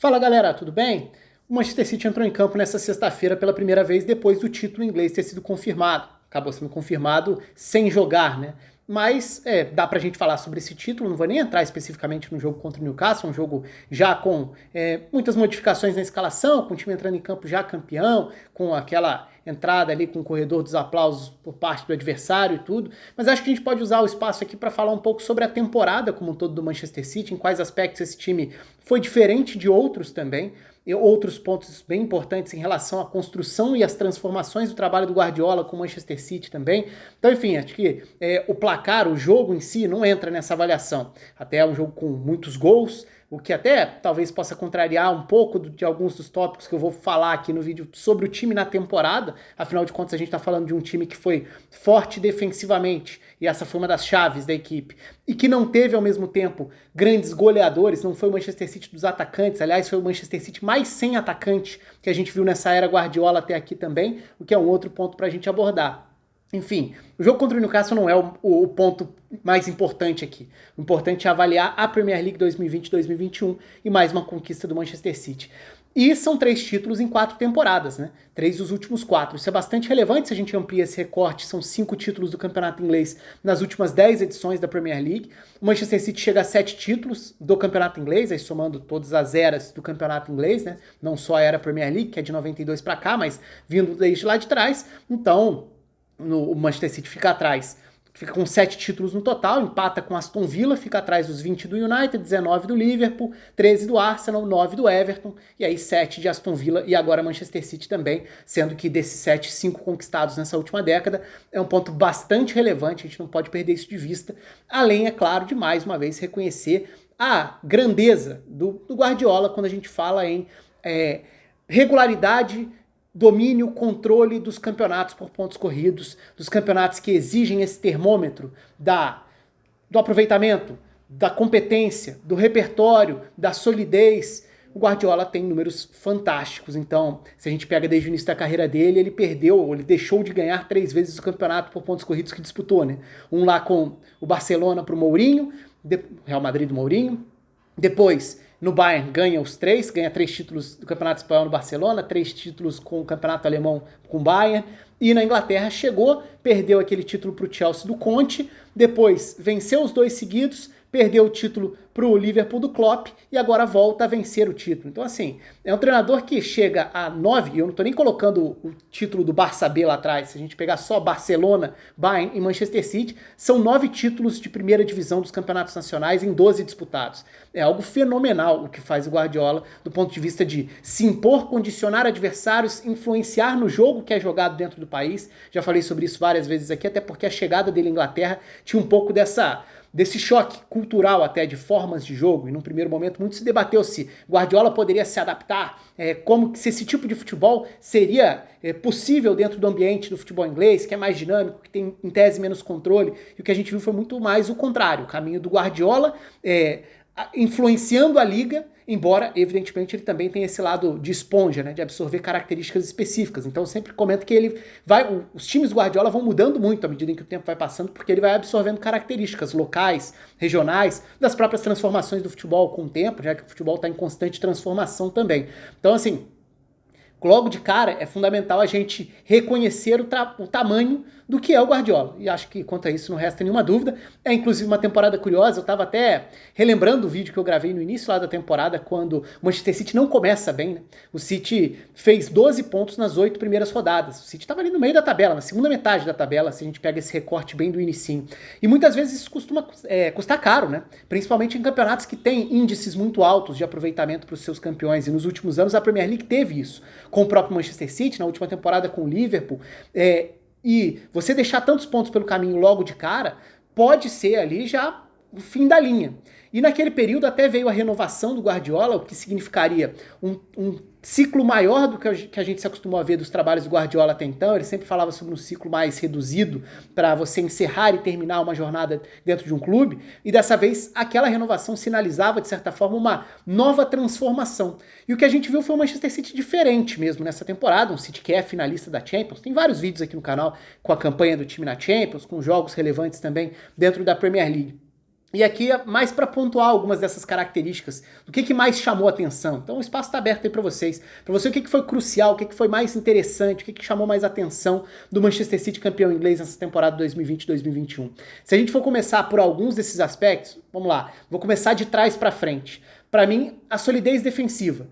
Fala galera, tudo bem? O Manchester City entrou em campo nessa sexta-feira pela primeira vez depois do título inglês ter sido confirmado. Acabou sendo confirmado sem jogar, né? Mas dá pra gente falar sobre esse título, não vou nem entrar especificamente no jogo contra o Newcastle, um jogo já com muitas modificações na escalação, com o time entrando em campo já campeão, com aquela entrada ali com o corredor dos aplausos por parte do adversário e tudo, mas acho que a gente pode usar o espaço aqui para falar um pouco sobre a temporada como um todo do Manchester City, em quais aspectos esse time foi diferente de outros também, e outros pontos bem importantes em relação à construção e às transformações do trabalho do Guardiola com o Manchester City também. Então, enfim, acho que o placar, o jogo em si, não entra nessa avaliação. Até é um jogo com muitos gols, o que até talvez possa contrariar um pouco de alguns dos tópicos que eu vou falar aqui no vídeo sobre o time na temporada. Afinal de contas, a gente está falando de um time que foi forte defensivamente, e essa foi uma das chaves da equipe, e que não teve ao mesmo tempo grandes goleadores, não foi o Manchester City dos atacantes, aliás, foi o Manchester City mais sem atacante que a gente viu nessa era Guardiola até aqui também, o que é um outro ponto para a gente abordar. Enfim, o jogo contra o Newcastle não é o ponto mais importante aqui. O importante é avaliar a Premier League 2020-2021 e mais uma conquista do Manchester City. E são 3 títulos em 4 temporadas, né? 3 dos últimos 4. Isso é bastante relevante se a gente amplia esse recorte. São 5 títulos do campeonato inglês nas últimas 10 edições da Premier League. O Manchester City chega a 7 títulos do campeonato inglês, aí somando todas as eras do campeonato inglês, né? Não só a era Premier League, que é de 92 para cá, mas vindo desde lá de trás. Então, o Manchester City fica atrás. Fica com 7 títulos no total, empata com Aston Villa, fica atrás dos 20 do United, 19 do Liverpool, 13 do Arsenal, 9 do Everton, e aí 7 de Aston Villa e agora Manchester City também, sendo que desses 7, 5 conquistados nessa última década, é um ponto bastante relevante, a gente não pode perder isso de vista, além, é claro, de mais uma vez reconhecer a grandeza do Guardiola quando a gente fala em regularidade, domínio, controle dos campeonatos por pontos corridos, dos campeonatos que exigem esse termômetro do aproveitamento, da competência, do repertório, da solidez. O Guardiola tem números fantásticos, então se a gente pega desde o início da carreira dele, ele deixou de ganhar 3 vezes o campeonato por pontos corridos que disputou, né? Um lá com o Barcelona pro Mourinho, Real Madrid do Mourinho, depois no Bayern ganha os 3, ganha 3 títulos do Campeonato Espanhol no Barcelona, 3 títulos com o Campeonato Alemão com o Bayern, e na Inglaterra chegou, perdeu aquele título para o Chelsea do Conte, depois venceu os 2 seguidos, perdeu o título para o Liverpool do Klopp e agora volta a vencer o título. Então, assim, é um treinador que chega a 9, e eu não estou nem colocando o título do Barça B lá atrás, se a gente pegar só Barcelona, Bayern e Manchester City, são 9 títulos de primeira divisão dos campeonatos nacionais em 12 disputados. É algo fenomenal o que faz o Guardiola do ponto de vista de se impor, condicionar adversários, influenciar no jogo que é jogado dentro do país. Já falei sobre isso várias vezes aqui, até porque a chegada dele à Inglaterra tinha um pouco desse choque cultural até de formas de jogo, e num primeiro momento muito se debateu se Guardiola poderia se adaptar, se esse tipo de futebol seria possível dentro do ambiente do futebol inglês, que é mais dinâmico, que tem em tese menos controle, e o que a gente viu foi muito mais o contrário, o caminho do Guardiola influenciando a liga, embora, evidentemente, ele também tem esse lado de esponja, né, de absorver características específicas. Então, eu sempre comento que os times do Guardiola vão mudando muito à medida em que o tempo vai passando, porque ele vai absorvendo características locais, regionais, das próprias transformações do futebol com o tempo, já que o futebol está em constante transformação também. Então, assim, logo de cara, é fundamental a gente reconhecer o tamanho do que é o Guardiola. E acho que quanto a isso não resta nenhuma dúvida. É inclusive uma temporada curiosa, eu estava até relembrando o vídeo que eu gravei no início lá da temporada, quando o Manchester City não começa bem, né? O City fez 12 pontos nas 8 primeiras rodadas. O City estava ali no meio da tabela, na segunda metade da tabela, se a gente pega esse recorte bem do inicinho. E muitas vezes isso costuma custar caro, né? Principalmente em campeonatos que têm índices muito altos de aproveitamento para os seus campeões. E nos últimos anos a Premier League teve isso, com o próprio Manchester City, na última temporada com o Liverpool, e você deixar tantos pontos pelo caminho logo de cara, pode ser ali já o fim da linha. E naquele período até veio a renovação do Guardiola, o que significaria um ciclo maior do que a gente se acostumou a ver dos trabalhos do Guardiola até então. Ele sempre falava sobre um ciclo mais reduzido para você encerrar e terminar uma jornada dentro de um clube, e dessa vez aquela renovação sinalizava, de certa forma, uma nova transformação. E o que a gente viu foi um Manchester City diferente mesmo nessa temporada, um City que é finalista da Champions. Tem vários vídeos aqui no canal com a campanha do time na Champions, com jogos relevantes também dentro da Premier League. E aqui é mais para pontuar algumas dessas características, do que mais chamou a atenção. Então o espaço está aberto aí para vocês. Para você, o que foi crucial, o que foi mais interessante, o que chamou mais atenção do Manchester City campeão inglês nessa temporada 2020-2021. Se a gente for começar por alguns desses aspectos, vamos lá, vou começar de trás para frente. Para mim, a solidez defensiva.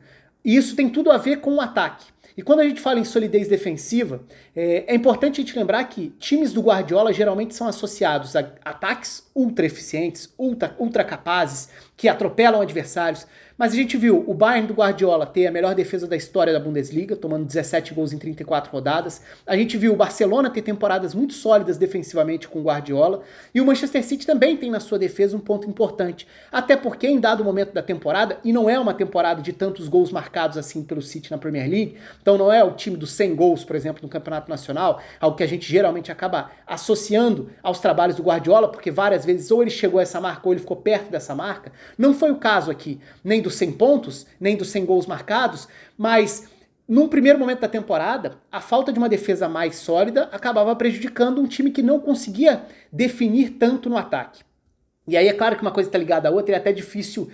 E isso tem tudo a ver com o ataque. E quando a gente fala em solidez defensiva, é importante a gente lembrar que times do Guardiola geralmente são associados a ataques ultra eficientes, ultra capazes, que atropelam adversários. Mas a gente viu o Bayern do Guardiola ter a melhor defesa da história da Bundesliga, tomando 17 gols em 34 rodadas. A gente viu o Barcelona ter temporadas muito sólidas defensivamente com o Guardiola. E o Manchester City também tem na sua defesa um ponto importante. Até porque em dado momento da temporada, e não é uma temporada de tantos gols marcados assim pelo City na Premier League, então não é o time dos 100 gols, por exemplo, no Campeonato Nacional, algo que a gente geralmente acaba associando aos trabalhos do Guardiola, porque várias vezes ou ele chegou a essa marca ou ele ficou perto dessa marca. Não foi o caso aqui, nem dos 100 pontos, nem dos 100 gols marcados, mas num primeiro momento da temporada, a falta de uma defesa mais sólida acabava prejudicando um time que não conseguia definir tanto no ataque. E aí é claro que uma coisa está ligada à outra e é até difícil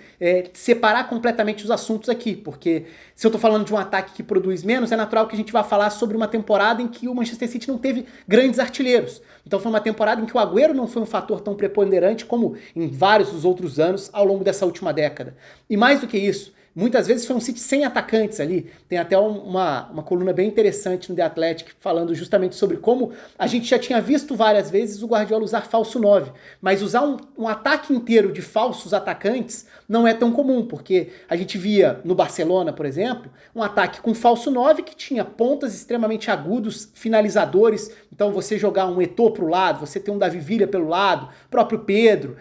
separar completamente os assuntos aqui, porque se eu estou falando de um ataque que produz menos, é natural que a gente vá falar sobre uma temporada em que o Manchester City não teve grandes artilheiros. Então foi uma temporada em que o Agüero não foi um fator tão preponderante como em vários dos outros anos ao longo dessa última década. E mais do que isso, muitas vezes foi um City sem atacantes ali. Tem até uma coluna bem interessante no The Athletic falando justamente sobre como a gente já tinha visto várias vezes o Guardiola usar falso 9, mas usar um ataque inteiro de falsos atacantes não é tão comum, porque a gente via no Barcelona, por exemplo, um ataque com falso 9 que tinha pontas extremamente agudos, finalizadores. Então você jogar um Eto'o pro lado, você ter um Davi Villa pelo lado, próprio Pedro,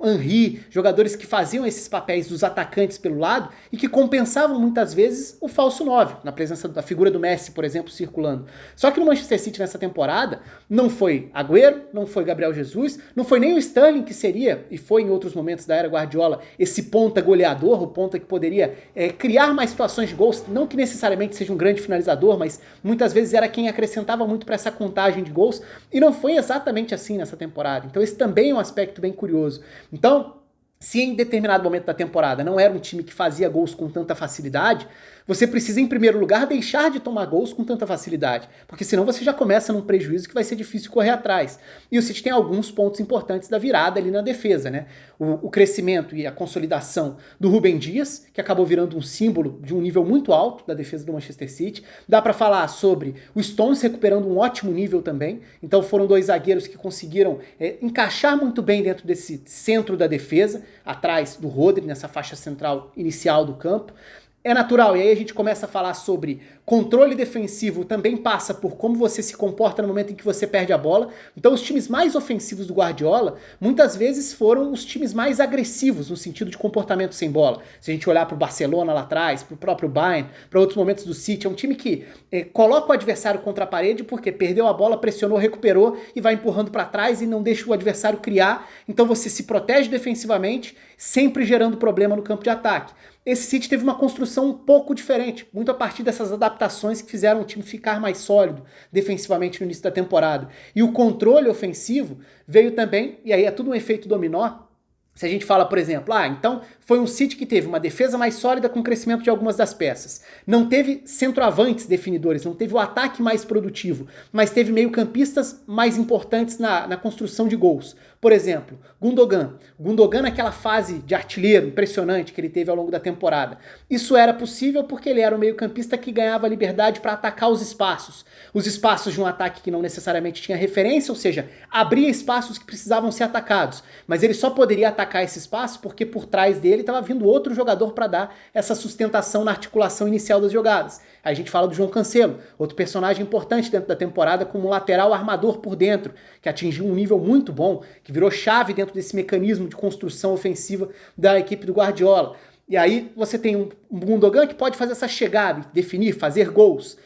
Henry, jogadores que faziam esses papéis dos atacantes pelo lado e que compensavam muitas vezes o falso 9, na presença da figura do Messi, por exemplo, circulando. Só que no Manchester City nessa temporada não foi Agüero, não foi Gabriel Jesus, não foi nem o Sterling, que seria, e foi em outros momentos da era Guardiola, esse ponta goleador, o ponta que poderia criar mais situações de gols, não que necessariamente seja um grande finalizador, mas muitas vezes era quem acrescentava muito para essa contagem de gols, e não foi exatamente assim nessa temporada. Então esse também é um aspecto bem curioso. Então, se em determinado momento da temporada não era um time que fazia gols com tanta facilidade, você precisa, em primeiro lugar, deixar de tomar gols com tanta facilidade, porque senão você já começa num prejuízo que vai ser difícil correr atrás. E o City tem alguns pontos importantes da virada ali na defesa, né? O crescimento e a consolidação do Rúben Dias, que acabou virando um símbolo de um nível muito alto da defesa do Manchester City. Dá para falar sobre o Stones recuperando um ótimo nível também. Então foram dois zagueiros que conseguiram encaixar muito bem dentro desse centro da defesa, atrás do Rodri, nessa faixa central inicial do campo. É natural, e aí a gente começa a falar sobre controle defensivo, também passa por como você se comporta no momento em que você perde a bola. Então os times mais ofensivos do Guardiola, muitas vezes foram os times mais agressivos no sentido de comportamento sem bola. Se a gente olhar para o Barcelona lá atrás, para o próprio Bayern, para outros momentos do City, é um time que coloca o adversário contra a parede porque perdeu a bola, pressionou, recuperou e vai empurrando para trás e não deixa o adversário criar. Então você se protege defensivamente, sempre gerando problema no campo de ataque. Esse City teve uma construção um pouco diferente, muito a partir dessas adaptações que fizeram o time ficar mais sólido defensivamente no início da temporada. E o controle ofensivo veio também, e aí é tudo um efeito dominó. Se a gente fala, por exemplo, então foi um City que teve uma defesa mais sólida com o crescimento de algumas das peças. Não teve centroavantes definidores, não teve o ataque mais produtivo, mas teve meio-campistas mais importantes na construção de gols. Por exemplo, Gundogan. Gundogan naquela fase de artilheiro impressionante que ele teve ao longo da temporada. Isso era possível porque ele era o meio-campista que ganhava liberdade para atacar os espaços. Os espaços de um ataque que não necessariamente tinha referência, ou seja, abria espaços que precisavam ser atacados. Mas ele só poderia atacar esse espaço porque por trás dele estava vindo outro jogador para dar essa sustentação na articulação inicial das jogadas. Aí a gente fala do João Cancelo, outro personagem importante dentro da temporada como um lateral armador por dentro, que atingiu um nível muito bom, que virou chave dentro desse mecanismo de construção ofensiva da equipe do Guardiola. E aí você tem um Gundogan que pode fazer essa chegada, definir, fazer gols.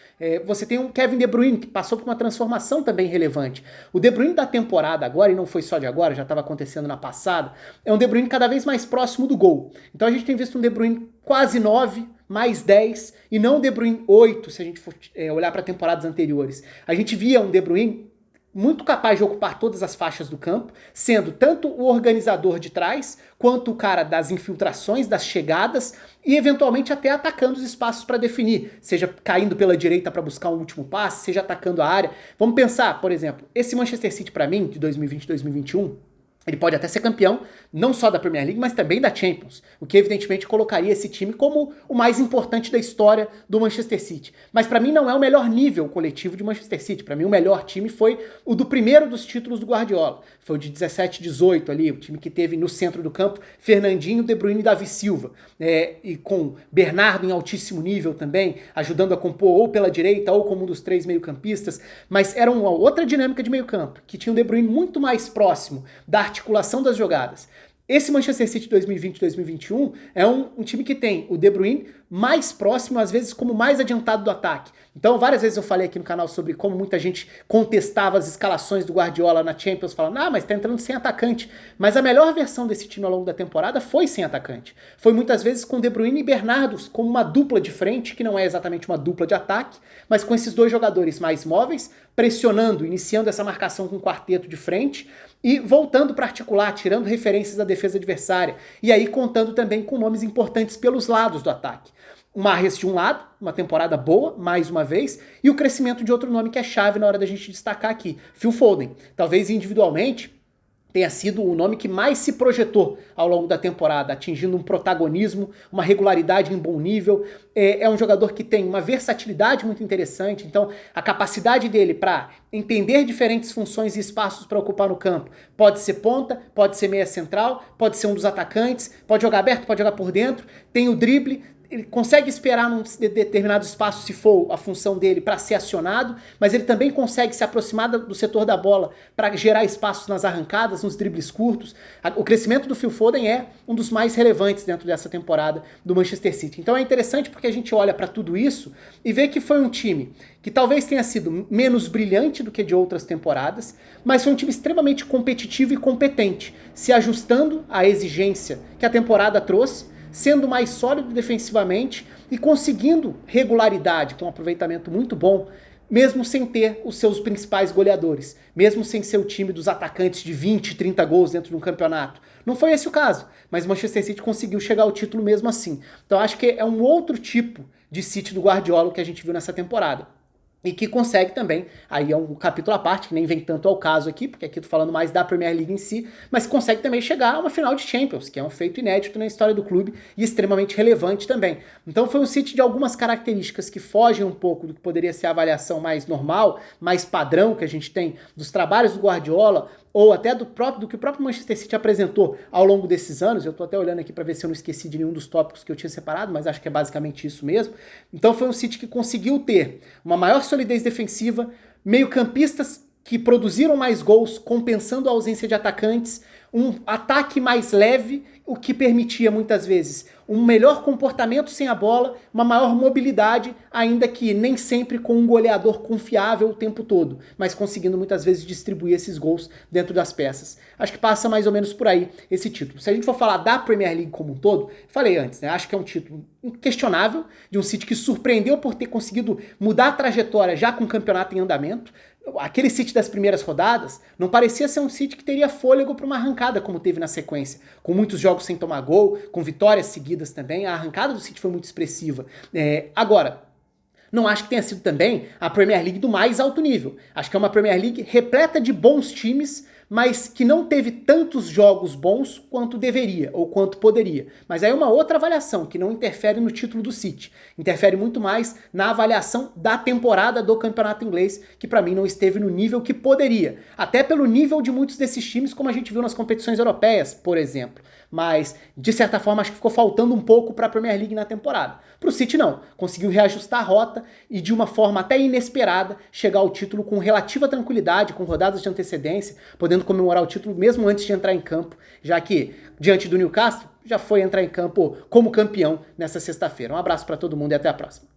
Você tem um Kevin De Bruyne que passou por uma transformação também relevante. O De Bruyne da temporada agora, e não foi só de agora, já estava acontecendo na passada, é um De Bruyne cada vez mais próximo do gol. Então a gente tem visto um De Bruyne quase 9, mais 10, e não um De Bruyne 8, se a gente for olhar para temporadas anteriores. A gente via um De Bruyne muito capaz de ocupar todas as faixas do campo, sendo tanto o organizador de trás, quanto o cara das infiltrações, das chegadas, e eventualmente até atacando os espaços para definir, seja caindo pela direita para buscar um último passe, seja atacando a área. Vamos pensar, por exemplo, esse Manchester City para mim, de 2020 e 2021, ele pode até ser campeão, não só da Premier League, mas também da Champions, o que evidentemente colocaria esse time como o mais importante da história do Manchester City. Mas para mim não é o melhor nível coletivo de Manchester City. Para mim o melhor time foi o do primeiro dos títulos do Guardiola. Foi o de 17, 18 ali, o time que teve no centro do campo Fernandinho, De Bruyne e Davi Silva. E com Bernardo em altíssimo nível também, ajudando a compor ou pela direita ou como um dos três meio-campistas. Mas era uma outra dinâmica de meio-campo, que tinha o De Bruyne muito mais próximo da articulação das jogadas. Esse Manchester City 2020-2021 é um time que tem o De Bruyne mais próximo, às vezes como mais adiantado do ataque. Então, várias vezes eu falei aqui no canal sobre como muita gente contestava as escalações do Guardiola na Champions, falando, mas tá entrando sem atacante. Mas a melhor versão desse time ao longo da temporada foi sem atacante. Foi muitas vezes com De Bruyne e Bernardo como uma dupla de frente, que não é exatamente uma dupla de ataque, mas com esses dois jogadores mais móveis, pressionando, iniciando essa marcação com um quarteto de frente, e voltando para articular, tirando referências da defesa adversária. E aí contando também com nomes importantes pelos lados do ataque. O Mahrez de um lado, uma temporada boa, mais uma vez, e o crescimento de outro nome que é chave na hora da gente destacar aqui, Phil Foden. Talvez individualmente tenha sido o nome que mais se projetou ao longo da temporada, atingindo um protagonismo, uma regularidade em bom nível. É um jogador que tem uma versatilidade muito interessante, então a capacidade dele para entender diferentes funções e espaços para ocupar no campo pode ser ponta, pode ser meia central, pode ser um dos atacantes, pode jogar aberto, pode jogar por dentro, tem o drible, ele consegue esperar num determinado espaço, se for a função dele, para ser acionado, mas ele também consegue se aproximar do setor da bola para gerar espaços nas arrancadas, nos dribles curtos. O crescimento do Phil Foden é um dos mais relevantes dentro dessa temporada do Manchester City. Então é interessante porque a gente olha para tudo isso e vê que foi um time que talvez tenha sido menos brilhante do que de outras temporadas, mas foi um time extremamente competitivo e competente, se ajustando à exigência que a temporada trouxe, sendo mais sólido defensivamente e conseguindo regularidade, com um aproveitamento muito bom, mesmo sem ter os seus principais goleadores, mesmo sem ser o time dos atacantes de 20, 30 gols dentro de um campeonato. Não foi esse o caso, mas o Manchester City conseguiu chegar ao título mesmo assim. Então acho que é um outro tipo de City do Guardiola que a gente viu nessa temporada. E que consegue também, aí é um capítulo à parte, que nem vem tanto ao caso aqui, porque aqui eu tô falando mais da Premier League em si, mas consegue também chegar a uma final de Champions, que é um feito inédito na história do clube e extremamente relevante também. Então foi um City de algumas características que fogem um pouco do que poderia ser a avaliação mais normal, mais padrão que a gente tem dos trabalhos do Guardiola, ou até do que o próprio Manchester City apresentou ao longo desses anos. Eu tô até olhando aqui para ver se eu não esqueci de nenhum dos tópicos que eu tinha separado, mas acho que é basicamente isso mesmo. Então foi um City que conseguiu ter uma maior solidez defensiva, meio-campistas que produziram mais gols, compensando a ausência de atacantes, um ataque mais leve, o que permitia muitas vezes um melhor comportamento sem a bola, uma maior mobilidade, ainda que nem sempre com um goleador confiável o tempo todo, mas conseguindo muitas vezes distribuir esses gols dentro das peças. Acho que passa mais ou menos por aí esse título. Se a gente for falar da Premier League como um todo, falei antes, né? Acho que é um título inquestionável, de um City que surpreendeu por ter conseguido mudar a trajetória já com o campeonato em andamento. Aquele City das primeiras rodadas não parecia ser um City que teria fôlego para uma arrancada como teve na sequência, com muitos jogos sem tomar gol, com vitórias seguidas também. A arrancada do City foi muito expressiva. Agora, não acho que tenha sido também a Premier League do mais alto nível. Acho que é uma Premier League repleta de bons times, mas que não teve tantos jogos bons quanto deveria, ou quanto poderia. Mas aí é uma outra avaliação, que não interfere no título do City. Interfere muito mais na avaliação da temporada do campeonato inglês, que para mim não esteve no nível que poderia. Até pelo nível de muitos desses times, como a gente viu nas competições europeias, por exemplo. Mas, de certa forma, acho que ficou faltando um pouco para a Premier League na temporada. Para o City, não. Conseguiu reajustar a rota e, de uma forma até inesperada, chegar ao título com relativa tranquilidade, com rodadas de antecedência, podendo comemorar o título mesmo antes de entrar em campo, já que, diante do Newcastle, já foi entrar em campo como campeão nessa sexta-feira. Um abraço para todo mundo e até a próxima.